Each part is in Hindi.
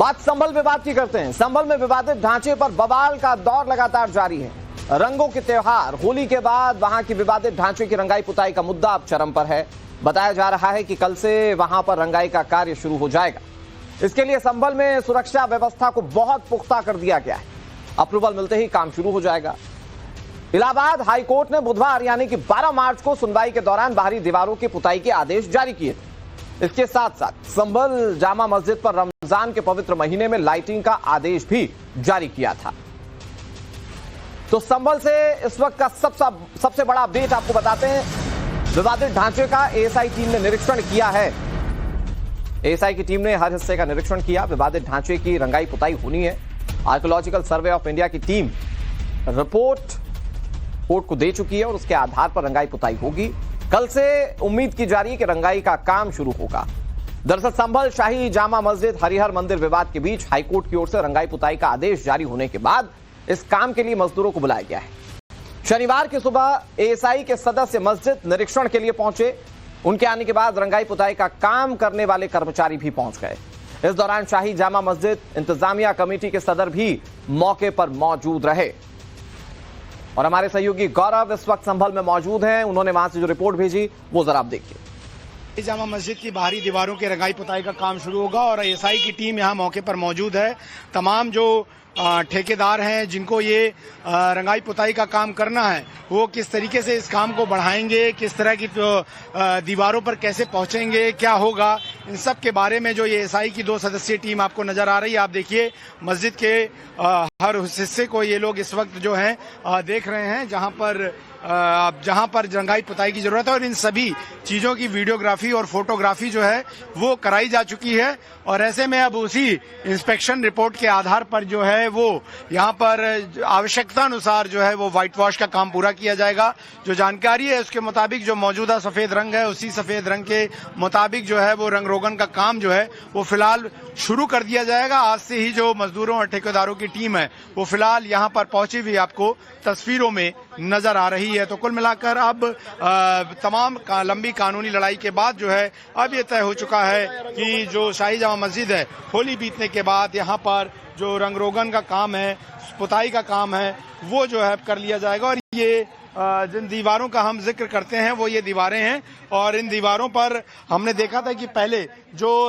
बात संभल विवाद की करते हैं। संभल में विवादित ढांचे पर बवाल का दौर लगातार जारी है। रंगों के त्योहार होली के बाद वहां की विवादित ढांचे की रंगाई पुताई का मुद्दा अब चरम पर है। बताया जा रहा है कि कल से वहां पर रंगाई का कार्य शुरू हो जाएगा। इसके लिए संभल में सुरक्षा व्यवस्था को बहुत पुख्ता कर दिया गया है। अप्रूवल मिलते ही काम शुरू हो जाएगा। इलाहाबाद हाईकोर्ट ने बुधवार यानी कि 12 मार्च को सुनवाई के दौरान बाहरी दीवारों की पुताई के आदेश जारी किए थे। इसके साथ साथ संभल जामा मस्जिद पर रमजान के पवित्र महीने में लाइटिंग का आदेश भी जारी किया था। तो संभल से इस वक्त का सबसे बड़ा अपडेट आपको बताते हैं। विवादित ढांचे का एएसआई टीम ने निरीक्षण किया है। एएसआई की टीम ने हर हिस्से का निरीक्षण किया। विवादित ढांचे की रंगाई पुताई होनी है। आर्कियोलॉजिकल सर्वे ऑफ इंडिया की टीम रिपोर्ट कोर्ट को दे चुकी है और उसके आधार पर रंगाई पुताई होगी। कल से उम्मीद की जा रही है कि रंगाई का काम शुरू होगा। दरअसल संभल शाही जामा मस्जिद हरिहर मंदिर विवाद के बीच हाईकोर्ट की ओर से रंगाई पुताई का आदेश जारी होने के बाद इस काम के लिए मजदूरों को बुलाया गया है। शनिवार की सुबह एएसआई के सदस्य मस्जिद निरीक्षण के लिए पहुंचे। उनके आने के बाद रंगाई पुताई का काम करने वाले कर्मचारी भी पहुंच गए। इस दौरान शाही जामा मस्जिद इंतजामिया कमेटी के सदर भी मौके पर मौजूद रहे और हमारे सहयोगी गौरव इस वक्त संभल में मौजूद हैं। उन्होंने वहां से जो रिपोर्ट भेजी वो जरा आप देखिए। जामा मस्जिद की बाहरी दीवारों के रंगाई पुताई का काम शुरू होगा और एएसआई की टीम यहां मौके पर मौजूद है। तमाम जो ठेकेदार हैं जिनको ये रंगाई पुताई का काम करना है वो किस तरीके से इस काम को बढ़ाएंगे, किस तरह की दीवारों पर कैसे पहुंचेंगे, क्या होगा, इन सब के बारे में जो ये एएसआई की 2 सदस्यीय टीम आपको नजर आ रही है। आप देखिए मस्जिद के हर हिस्से को ये लोग इस वक्त जो है देख रहे हैं जहां पर रंगाई पुताई की जरूरत है और इन सभी चीजों की वीडियोग्राफी और फोटोग्राफी जो है वो कराई जा चुकी है। और ऐसे में अब उसी इंस्पेक्शन रिपोर्ट के आधार पर जो है वो यहाँ पर आवश्यकता अनुसार जो है वो व्हाइट वॉश का काम पूरा किया जाएगा। जो जानकारी है उसके मुताबिक जो मौजूदा सफेद रंग है उसी सफेद रंग के मुताबिक जो है वो रंग रोगन का काम जो है वो फिलहाल शुरू कर दिया जाएगा। आज से ही जो मजदूरों और ठेकेदारों की टीम है वो फिलहाल यहाँ पर पहुंची हुई आपको तस्वीरों में नजर आ रही है। तो कुल मिलाकर अब तमाम लंबी कानूनी लड़ाई के बाद जो है अब ये तय हो चुका है कि जो शाही जामा मस्जिद है होली बीतने के बाद यहाँ पर जो रंग रोगन का काम है, पुताई का काम है वो जो है कर लिया जाएगा। और ये जिन दीवारों का हम जिक्र करते हैं वो ये दीवारें हैं और इन दीवारों पर हमने देखा था कि पहले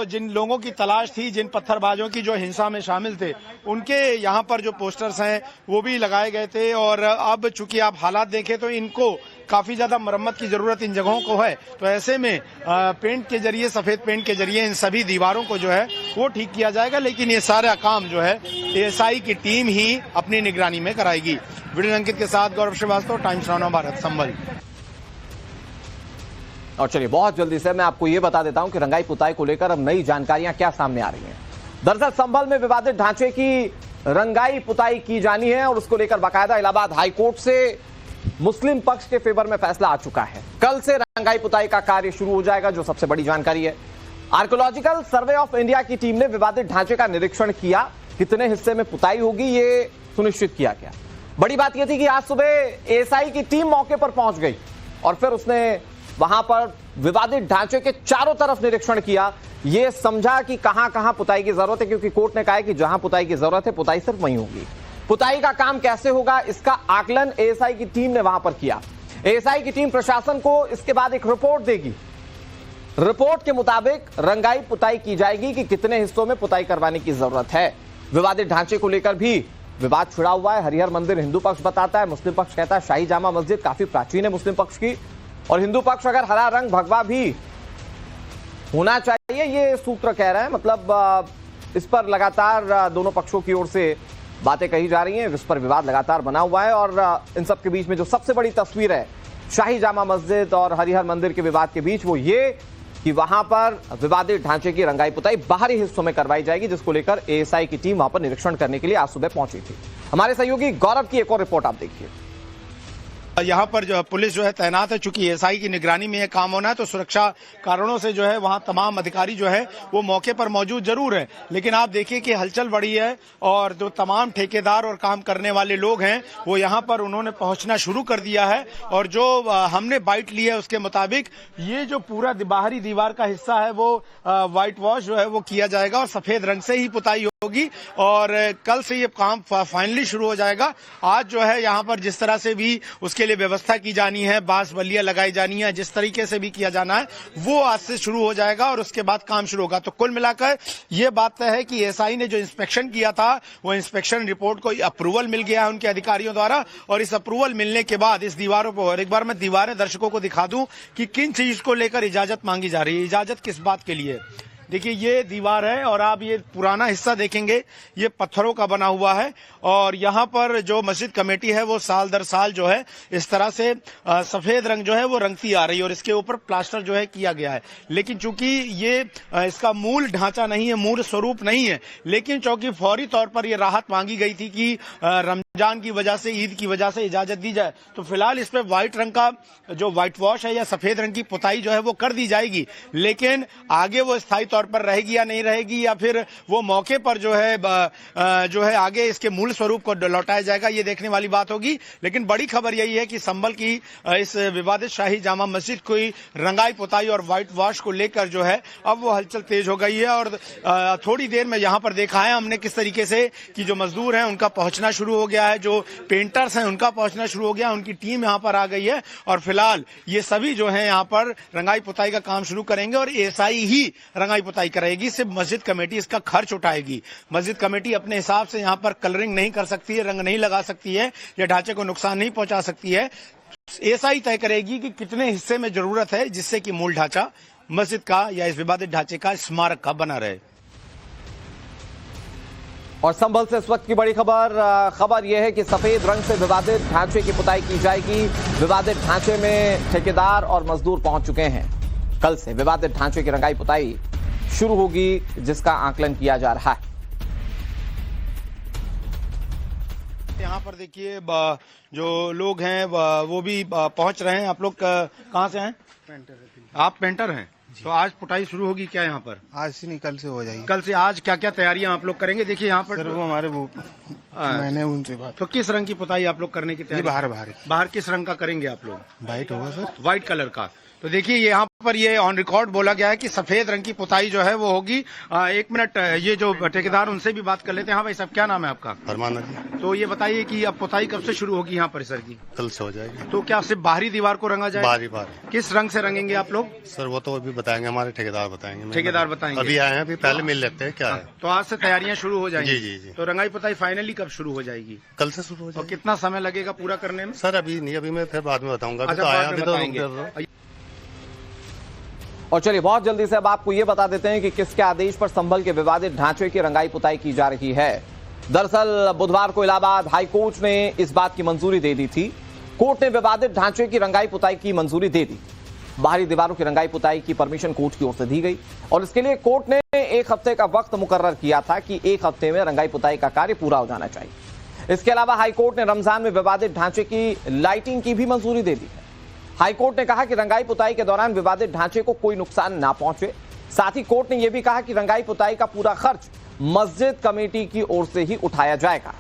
जिन लोगों की तलाश थी, जिन पत्थरबाजों की जो हिंसा में शामिल थे, उनके यहाँ पर जो पोस्टर्स हैं वो भी लगाए गए थे। और अब चूंकि आप हालात देखें तो इनको काफी ज्यादा मरम्मत की जरूरत इन जगहों को है। तो ऐसे में पेंट के जरिए, सफेद पेंट के जरिए इन सभी दीवारों को जो है वो ठीक किया जाएगा। लेकिन ये सारा काम जो है एएसआई की टीम ही अपनी निगरानी में कराएगी। वीडियो अंकित के साथ गौरव श्रीवास्तव, टाइम्स नाउ भारत, संभल। और चलिए बहुत जल्दी से मैं आपको ये बता देता हूं कि रंगाई पुताई को लेकर अब नई जानकारियां क्या सामने आ रही हैं। दरअसल संभल में विवादित ढांचे की रंगाई पुताई की जानी है और उसको लेकर बाकायदा इलाहाबाद हाईकोर्ट से मुस्लिम पक्ष के फेवर में फैसला आ चुका है। कल से रंगाई पुताई का कार्य शुरू हो जाएगा, जो सबसे बड़ी जानकारी है। आर्कियोलॉजिकल सर्वे ऑफ इंडिया की टीम ने विवादित ढांचे का निरीक्षण किया। कितने हिस्से में पुताई होगी ये सुनिश्चित किया गया। बड़ी बात यह थी कि आज सुबह एएसआई की टीम मौके पर पहुंच गई और फिर उसने वहां पर विवादित ढांचे के चारों तरफ निरीक्षण किया। यह समझा कि कहां कहां पुताई की जरूरत है, क्योंकि कोर्ट ने कहा है कि जहां पुताई की जरूरत है पुताई सिर्फ वहीं होगी। पुताई का काम कैसे होगा इसका आकलन एएसआई की टीम ने वहां पर किया। एएसआई की टीम प्रशासन को इसके बाद एक रिपोर्ट देगी। रिपोर्ट के मुताबिक रंगाई पुताई की जाएगी कि कितने हिस्सों में पुताई करवाने की जरूरत है। विवादित ढांचे को लेकर भी विवाद छिड़ा हुआ है। हरिहर मंदिर हिंदू पक्ष बताता है, मुस्लिम पक्ष कहता है शाही जामा मस्जिद काफी प्राचीन है मुस्लिम पक्ष की, और हिंदू पक्ष अगर हरा रंग भगवा भी होना चाहिए ये सूत्र कह रहे हैं। मतलब इस पर लगातार दोनों पक्षों की ओर से बातें कही जा रही हैं, इस पर विवाद लगातार बना हुआ है। और इन सब के बीच में जो सबसे बड़ी तस्वीर है शाही जामा मस्जिद और हरिहर मंदिर के विवाद के बीच, वो ये कि वहां पर विवादित ढांचे की रंगाई पुताई बाहरी हिस्सों में करवाई जाएगी, जिसको लेकर एएसआई की टीम वहां पर निरीक्षण करने के लिए आज सुबह पहुंची थी। हमारे सहयोगी गौरव की एक और रिपोर्ट आप देखिए। यहाँ पर जो पुलिस जो है तैनात है। चूंकि एएसआई की निगरानी में यह काम होना है तो सुरक्षा कारणों से जो है वहाँ तमाम अधिकारी जो है वो मौके पर मौजूद जरूर है। लेकिन आप देखिए कि हलचल बढ़ी है और जो तमाम ठेकेदार और काम करने वाले लोग हैं वो यहाँ पर उन्होंने पहुंचना शुरू कर दिया है। और जो हमने बाइट ली है उसके मुताबिक ये जो पूरा बाहरी दीवार का हिस्सा है वो व्हाइट वॉश जो है वो किया जाएगा और सफेद रंग से ही पुताई होगी और कल से ये काम फाइनली शुरू हो जाएगा। आज जो है यहाँ पर जिस तरह से भी उसके लिए व्यवस्था की जानी है, बांस बल्लियां लगाई जानी है, जिस तरीके से भी किया जाना है वो आज से शुरू हो जाएगा और उसके बाद काम शुरू होगा। तो कुल मिलाकर ये बात तय है कि एएसआई ने जो इंस्पेक्शन किया था वो इंस्पेक्शन रिपोर्ट को अप्रूवल मिल गया है उनके अधिकारियों द्वारा और इस अप्रूवल मिलने के बाद इस दीवारों पर, और एक बार मैं दीवारें दर्शकों को दिखा दूं कि किन चीज को लेकर इजाजत मांगी जा रही है। इजाजत किस बात के लिए? देखिए ये दीवार है और आप ये पुराना हिस्सा देखेंगे, ये पत्थरों का बना हुआ है और यहाँ पर जो मस्जिद कमेटी है वो साल दर साल जो है इस तरह से सफेद रंग जो है वो रंगती आ रही है और इसके ऊपर प्लास्टर जो है किया गया है। लेकिन चूंकि ये इसका मूल ढांचा नहीं है, मूल स्वरूप नहीं है, लेकिन चूंकि फौरी तौर पर ये राहत मांगी गई थी कि रमजान की वजह से, ईद की वजह से इजाजत दी जाए, तो फिलहाल इस पे व्हाइट रंग का जो व्हाइट वॉश है या सफेद रंग की पुताई जो है वो कर दी जाएगी। लेकिन आगे वो स्थायी तौर पर रहेगी या नहीं रहेगी या फिर वो मौके पर जो है आगे इसके मूल स्वरूप को लौटाया जाएगा, ये देखने वाली बात होगी। लेकिन बड़ी खबर यही है कि संभल की इस विवादित शाही जामा मस्जिद की रंगाई पुताई और व्हाइट वॉश को लेकर जो है अब वो हलचल तेज हो गई है और थोड़ी देर में यहां पर देखा है हमने किस तरीके से कि जो मजदूर हैं उनका पहुंचना शुरू हो गया है, जो पेंटर्स हैं उनका पहुंचना शुरू हो गया, उनकी टीम यहां पर आ गई है और फिलहाल ये सभी जो है यहां पर रंगाई पुताई का काम शुरू करेंगे और एएसआई ही रंगाई पुताई करेगी। सिर्फ मस्जिद कमेटी इसका खर्च उठाएगी। मस्जिद कमेटी अपने हिसाब से यहां पर कलरिंग नहीं कर सकती है, रंग नहीं लगा सकती है या ढांचे को नुकसान नहीं पहुंचा सकती है। एएसआई तय करेगी कि कितने हिस्से में जरूरत है जिससे कि मूल ढांचा मस्जिद का या इस विवादित ढांचे का, स्मारक का बना रहे। और संभल से इस वक्त की बड़ी खबर यह है कि सफेद रंग से विवादित ढांचे की पुताई की जाएगी। विवादित ढांचे में ठेकेदार और मजदूर पहुंच चुके हैं। कल से विवादित ढांचे की रंगाई पुताई शुरू होगी जिसका आकलन किया जा रहा है। यहाँ पर देखिए जो लोग हैं वो भी पहुंच रहे हैं। आप लोग कहाँ से हैं? आप पेंटर हैं, तो आज पुताई शुरू होगी क्या यहाँ पर? आज से नहीं, कल से हो जाएगी। कल से। आज क्या क्या तैयारियां आप लोग करेंगे? देखिए यहाँ पर सर वो हमारे मैंने उनसे बात। तो किस रंग की पुताई आप लोग करने की तैयारी? बाहर किस रंग का करेंगे आप लोग? व्हाइट होगा सर, व्हाइट कलर का। तो देखिए यहाँ पर ये ऑन रिकॉर्ड बोला गया है कि सफेद रंग की पुताई जो है वो होगी। एक मिनट, ये जो ठेकेदार उनसे भी बात कर लेते हैं। हाँ भाई साहब, क्या नाम है आपका? फरमान जी। तो ये बताइए कि अब पुताई कब से शुरू होगी यहाँ परिसर की? कल से हो जाएगी। तो क्या सिर्फ बाहरी दीवार को रंगा जाएगा? बाहर। किस रंग से रंगेंगे आप लोग? सर वो तो अभी बताएंगे, हमारे ठेकेदार बताएंगे। ठेकेदार बताएंगे। अभी आए हैं, अभी पहले मिल लेते हैं क्या है। तो आज से तैयारियां शुरू हो जाएंगी? जी। तो रंगाई पुताई फाइनली कब शुरू हो जाएगी? कल से शुरू हो और जाएगी। कितना समय लगेगा पूरा करने में? सर अभी नहीं, अभी मैं फिर बाद में बताऊंगा। अभी अच्छा, तो आया, बाद में अभी तो बताएंगे। और चलिए बहुत जल्दी से अब आपको यह बता देते हैं कि किसके आदेश पर संभल के विवादित ढांचे की रंगाई पुताई की जा रही है। दरअसल बुधवार को इलाहाबाद हाई कोर्ट ने इस बात की मंजूरी दे दी थी। कोर्ट ने विवादित ढांचे की रंगाई पुताई की मंजूरी दे दी। बाहरी दीवारों की रंगाई पुताई की परमिशन कोर्ट की ओर से दी गई और इसके लिए कोर्ट ने 1 हफ्ते का वक्त मुकर्रर किया था कि 1 हफ्ते में रंगाई पुताई का कार्य पूरा हो जाना चाहिए। इसके अलावा हाईकोर्ट ने रमजान में विवादित ढांचे की लाइटिंग की भी मंजूरी दे दी है। हाईकोर्ट ने कहा कि रंगाई पुताई के दौरान विवादित ढांचे को कोई नुकसान ना पहुंचे। साथ ही कोर्ट ने यह भी कहा कि रंगाई पुताई का पूरा खर्च मस्जिद कमेटी की ओर से ही उठाया जाएगा।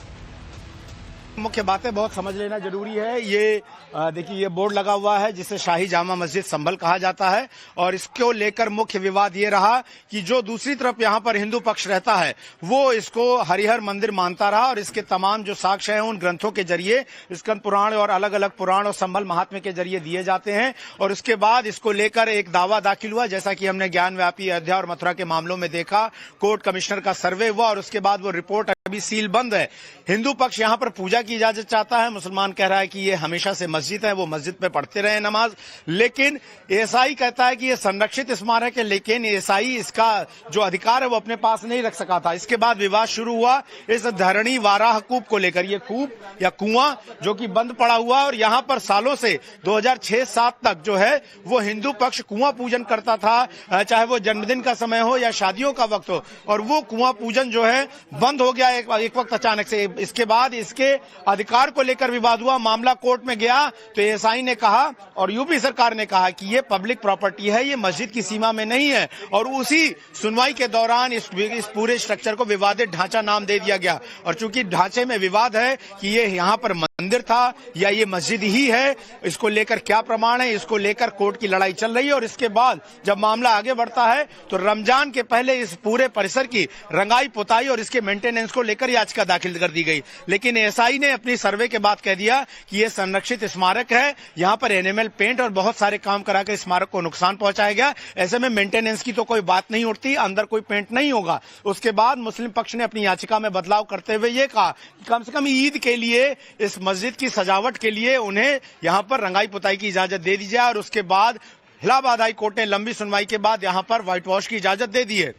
मुख्य बातें बहुत समझ लेना जरूरी है। ये देखिए ये बोर्ड लगा हुआ है जिसे शाही जामा मस्जिद संभल कहा जाता है और इसको लेकर मुख्य विवाद ये रहा कि जो दूसरी तरफ यहाँ पर हिंदू पक्ष रहता है वो इसको हरिहर मंदिर मानता रहा और इसके तमाम जो साक्ष्य हैं उन ग्रंथों के जरिए, स्कंद पुराण और अलग अलग पुराण और संभल महात्म्य के जरिए दिए जाते हैं। और उसके बाद इसको लेकर एक दावा दाखिल हुआ, जैसा कि हमने ज्ञानव्यापी अयोध्या और मथुरा के मामलों में देखा। कोर्ट कमिश्नर का सर्वे हुआ और उसके बाद वो रिपोर्ट अभी सील बंद है। हिंदू पक्ष यहाँ पर पूजा की इजाजत चाहता है, मुसलमान कह रहा है कि ये हमेशा से मस्जिद है, वो मस्जिद में पढ़ते रहे नमाज। लेकिन एएसआई कहता है कि ये संरक्षित स्मारक है, लेकिन एएसआई इसका जो अधिकार है वो अपने पास नहीं रख सका था। इसके बाद विवाद शुरू हुआ इस धरणी वाराह कूप को लेकर। ये कूप या कुआं जो कि बंद पड़ा हुआ और यहाँ पर सालों से 2006-07 तक जो है वो हिंदू पक्ष कुआं पूजन करता था, चाहे वो जन्मदिन का समय हो या शादियों का वक्त हो। और वो कुआं पूजन जो है बंद हो गया एक वक्त अचानक से। इसके बाद इसके अधिकार को लेकर विवाद हुआ, मामला कोर्ट में गया तो एएसआई ने कहा और यूपी सरकार ने कहा कि ये पब्लिक प्रॉपर्टी है, ये मस्जिद की सीमा में नहीं है। और उसी सुनवाई के दौरान इस पूरे स्ट्रक्चर को विवादित ढांचा नाम दे दिया गया। और चूंकि ढांचे में विवाद है कि ये यहाँ पर मंदिर था या ये मस्जिद ही है, इसको लेकर क्या प्रमाण है, इसको लेकर कोर्ट की लड़ाई चल रही है। और इसके बाद जब मामला आगे बढ़ता है तो रमजान के पहले इस पूरे परिसर की रंगाई पुताई और इसके मेंटेनेंस को लेकर याचिका दाखिल कर दी गई। लेकिन एएसआई ने अपनी सर्वे के बाद कह दिया कि ये संरक्षित स्मारक है, यहाँ पर एनिमल पेंट और बहुत सारे काम कराकर स्मारक को नुकसान पहुंचाया गया। ऐसे में मेंटेनेंस की तो कोई बात नहीं उठती, अंदर कोई पेंट नहीं होगा। उसके बाद मुस्लिम पक्ष ने अपनी याचिका में बदलाव करते हुए ये कहा कि कम से कम ईद के लिए इस मस्जिद की सजावट के लिए उन्हें यहां पर रंगाई पुताई की इजाजत दे दी जाए। और उसके बाद इलाहाबाद हाई कोर्ट ने लंबी सुनवाई के बाद यहां पर व्हाइट वॉश की इजाजत दे दी है।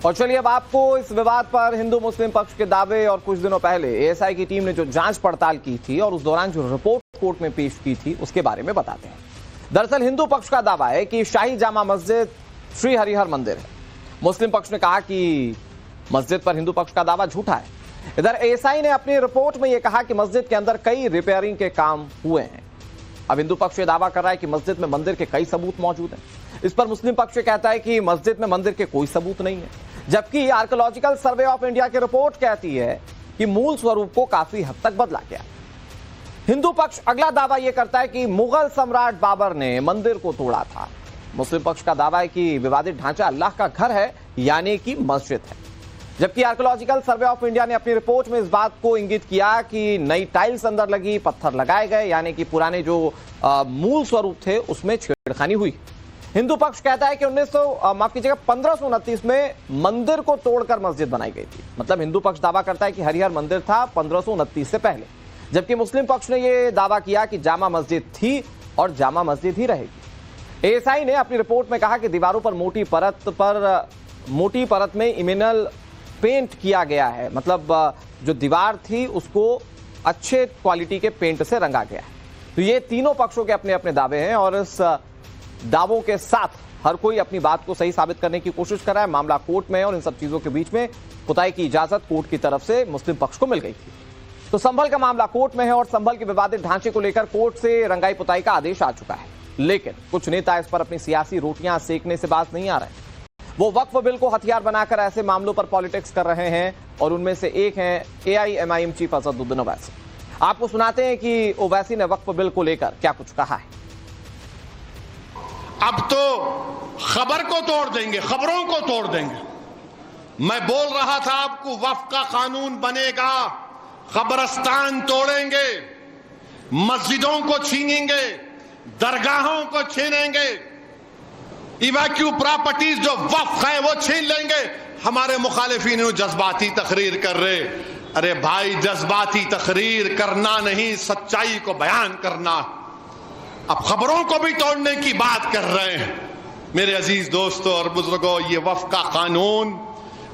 और चलिए अब आपको इस विवाद पर हिंदू मुस्लिम पक्ष के दावे और कुछ दिनों पहले एएसआई की टीम ने जो जांच पड़ताल की थी और उस दौरान जो रिपोर्ट कोर्ट में पेश की थी उसके बारे में बताते हैं। दरअसल हिंदू पक्ष का दावा है कि शाही जामा मस्जिद श्री हरिहर मंदिर है। मुस्लिम पक्ष ने कहा कि मस्जिद पर हिंदू पक्ष का दावा झूठा है। इधर एएसआई ने अपनी रिपोर्ट में यह कहा कि मस्जिद के अंदर कई रिपेयरिंग के काम हुए हैं। अब हिंदू पक्ष दावा कर रहा है कि मस्जिद में मंदिर के कई सबूत मौजूद हैं। इस पर मुस्लिम पक्ष कहता है कि मस्जिद में मंदिर के कोई सबूत नहीं है, जबकि आर्कियोलॉजिकल सर्वे ऑफ इंडिया की रिपोर्ट कहती है कि मूल स्वरूप को काफी हद तक बदला गया। हिंदू पक्ष अगला दावा यह करता है कि मुगल सम्राट बाबर ने मंदिर को तोड़ा था। मुस्लिम पक्ष का दावा है कि विवादित ढांचा अल्लाह का घर है, यानी कि मस्जिद है। जबकि आर्कियोलॉजिकल सर्वे ऑफ इंडिया ने अपनी रिपोर्ट में इस बात को इंगित किया कि नई टाइल्स अंदर लगी, पत्थर लगाए गए, यानी कि पुराने जो मूल स्वरूप थे उसमें छेड़खानी हुई। हिंदू पक्ष कहता है कि 1529 में मंदिर को तोड़कर मस्जिद बनाई गई थी। मतलब हिंदू पक्ष दावा करता है कि हरिहर मंदिर था 1529 से पहले, जबकि मुस्लिम पक्ष ने यह दावा किया कि जामा मस्जिद थी और जामा मस्जिद ही रहेगी। एएसआई ने अपनी रिपोर्ट में कहा कि दीवारों पर मोटी परत में इमिनल पेंट किया गया है। मतलब जो दीवार थी उसको अच्छे क्वालिटी के पेंट से रंगा गया है। तो ये तीनों पक्षों के अपने अपने दावे हैं और इस दावों के साथ हर कोई अपनी बात को सही साबित करने की कोशिश कर रहा है। मामला कोर्ट में है और इन सब चीजों के बीच में पुताई की इजाजत कोर्ट की तरफ से मुस्लिम पक्ष को मिल गई थी। तो संभल का मामला कोर्ट में है और संभल के विवादित ढांचे को लेकर कोर्ट से रंगाई पुताई का आदेश आ चुका है। लेकिन कुछ नेता इस पर अपनी सियासी रोटियां सेकने से बाज नहीं आ रहे। वो वक्फ बिल को हथियार बनाकर ऐसे मामलों पर पॉलिटिक्स कर रहे हैं और उनमें से एक हैं एआईएमआईएम चीफ असदुद्दीन ओवैसी। आपको सुनाते हैं कि ओवैसी ने वक्फ बिल को लेकर क्या कुछ कहा है। अब तो खबर को तोड़ देंगे, खबरों को तोड़ देंगे। मैं बोल रहा था आपको वक्फ का कानून बनेगा, कब्रिस्तान तोड़ेंगे, मस्जिदों को छीनेंगे, दरगाहों को छीनेंगे, इवैक्यू प्रॉपर्टीज जो वक्फ है वो छीन लेंगे। हमारे मुखालिफिन जज्बाती तकरीर कर रहे। अरे भाई, जज्बाती तकरीर करना नहीं, सच्चाई को बयान करना। अब खबरों को भी तोड़ने की बात कर रहे हैं। मेरे अजीज दोस्तों और बुजुर्गों, ये वक्फ का कानून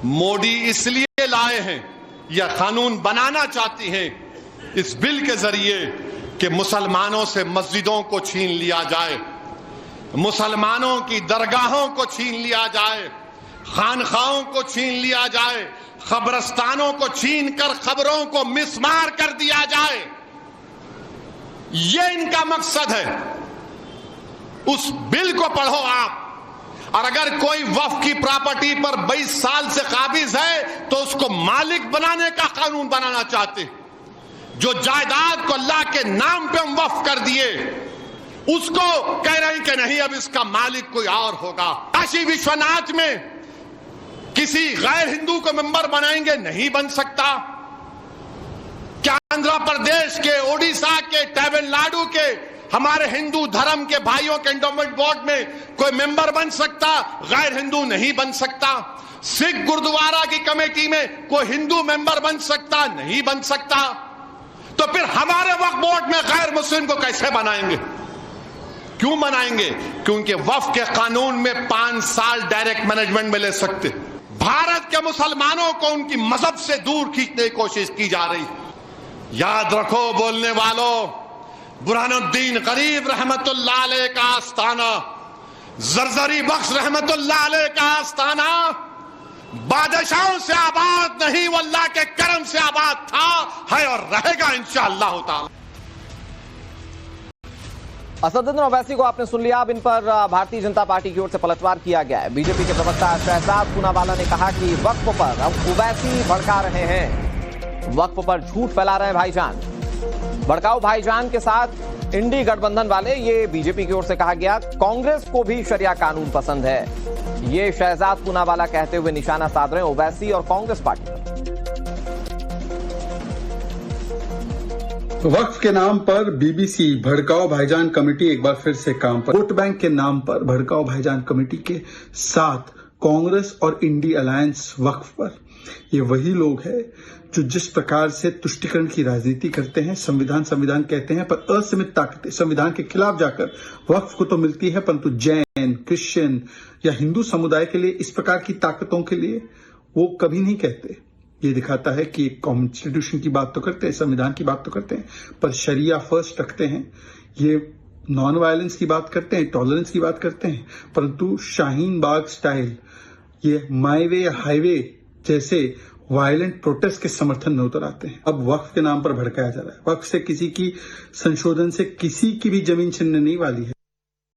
मोदी इसलिए लाए हैं, यह कानून बनाना चाहती हैं इस बिल के जरिए कि मुसलमानों से मस्जिदों को छीन लिया जाए, मुसलमानों की दरगाहों को छीन लिया जाए, खानखाओं को छीन लिया जाए, कब्रिस्तानों को छीन कर खबरों को मिसमार कर दिया जाए। यह इनका मकसद है। उस बिल को पढ़ो आप, और अगर कोई वक्फ की प्रॉपर्टी पर 22 साल से काबिज है तो उसको मालिक बनाने का कानून बनाना चाहते। जो जायदाद को अल्लाह के नाम पे हम वक्फ कर दिए उसको कह रहे हैं कि नहीं, अब इसका मालिक कोई और होगा। काशी विश्वनाथ में किसी गैर हिंदू को मेंबर बनाएंगे, नहीं बन सकता। क्या आंध्र प्रदेश के, ओडिशा के, तमिलनाडु के हमारे हिंदू धर्म के भाइयों के एंडोमेंट बोर्ड में कोई मेंबर बन सकता? गैर हिंदू नहीं बन सकता। सिख गुरुद्वारा की कमेटी में कोई हिंदू मेंबर बन सकता? नहीं बन सकता। तो फिर हमारे वक्फ बोर्ड में गैर मुस्लिम को कैसे बनाएंगे? क्यों बनाएंगे? क्योंकि वक्फ के कानून में 5 साल डायरेक्ट मैनेजमेंट में ले सकते। भारत के मुसलमानों को उनकी मजहब से दूर खींचने की कोशिश की जा रही। याद रखो बोलने वालों, बुरहानुद्दीन गरीब रहमतुल्लाह अलैह का आस्थाना, जरजरी बख्श रहमतुल्लाह अलैह का आस्थाना बादशाहों से आबाद नहीं, वो अल्लाह के करम से आबाद था, है और रहेगा इंशाअल्लाह ताला। असदुद्दीन ओवैसी को आपने सुन लिया। अब इन पर भारतीय जनता पार्टी की ओर से पलटवार किया गया है। बीजेपी के प्रवक्ता शहजाद पूनावाला ने कहा कि वक्फ पर अब ओवैसी भड़का रहे हैं। वक्फ पर झूठ फैला रहे हैं भाईजान। भड़काऊ भाईजान के साथ इंडी गठबंधन वाले, ये बीजेपी की ओर से कहा गया। कांग्रेस को भी शरिया कानून पसंद है, ये शहजाद पूनावाला कहते हुए निशाना साध रहे हैं ओवैसी और कांग्रेस पार्टी पर। वक्फ के नाम पर बीबीसी भड़काऊ भाईजान कमेटी एक बार फिर से काम पर। वोट बैंक के नाम पर भड़काऊ भाईजान कमेटी के साथ कांग्रेस और इंडी अलायंस वक्फ पर। ये वही लोग हैं जो जिस प्रकार से तुष्टिकरण की राजनीति करते हैं, संविधान कहते हैं, पर असीमित ताकतें संविधान के खिलाफ जाकर वक्फ को तो मिलती है, परंतु जैन, क्रिश्चियन या हिंदू समुदाय के लिए इस प्रकार की ताकतों के लिए वो कभी नहीं कहते। ये दिखाता है कि कॉन्स्टिट्यूशन की बात तो करते हैं, संविधान की बात तो करते हैं, पर शरिया फर्स्ट रखते हैं। ये नॉन वायलेंस की बात करते हैं, टॉलरेंस की बात करते हैं, परंतु शाहीन बाग स्टाइल, ये माई वे हाईवे जैसे वायलेंट प्रोटेस्ट के समर्थन में उतर आते हैं। अब वक्फ के नाम पर भड़काया जा रहा है। वक्फ से किसी की संशोधन से किसी की भी जमीन छिनने नहीं वाली है।